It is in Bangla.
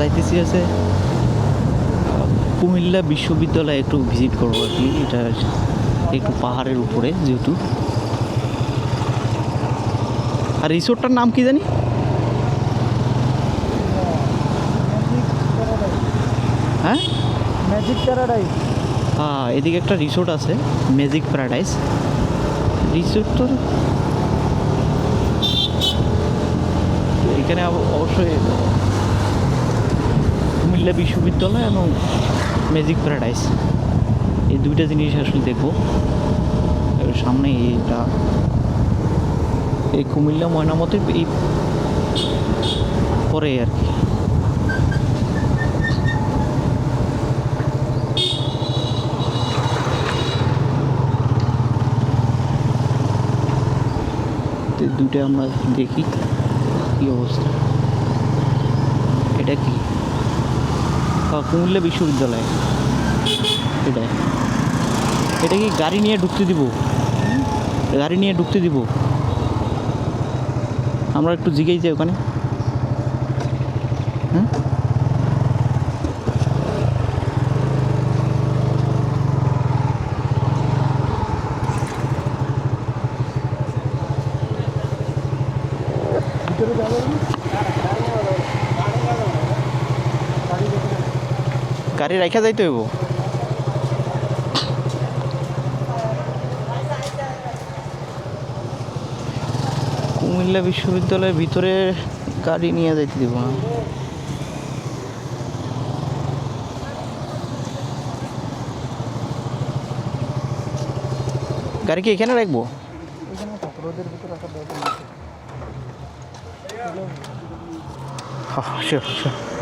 যাইতেছি আছে কুমিল্লা বিশ্ববিদ্যালয়ে একটু ভিজিট করবো আর কি। এটা একটু পাহাড়ের উপরে যেহেতু। আর রিসোর্টটার নাম কি জানি? হ্যাঁ, ম্যাজিক প্যারাডাইস। হ্যাঁ, এদিকে একটা রিসোর্ট আছে, ম্যাজিক প্যারাডাইস রিসোর্ট। তো এখানে অবশ্যই কুমিল্লা বিশ্ববিদ্যালয় এবং ম্যাজিক প্যারাডাইস এই দুইটা জিনিস আসলে দেখবো। সামনে এটা এই কুমিল্লা ময়নামতির এই পরে আর কি। দুইটা আমরা দেখি কি অবস্থা। এটা কি? কুমিল্লা বিশ্ববিদ্যালয়। এটা কি গাড়ি নিয়ে ঢুকতে দিব? গাড়ি নিয়ে ঢুকতে দিব? আমরা একটু জিগেই যাই ওখানে। হ্যাঁ, ভিতরে যাবে না? গাড়ি রাখা যাইতে হইব। কুমিল্লা বিশ্ববিদ্যালয়ের ভিতরে গাড়ি নিয়ে যাইতে দিব না। গাড়ি কি এখানে রাখবো? এখানে থাক, রোদের ভিতরে রাখার দরকার নেই। হ্যাঁ, শিওর শিওর।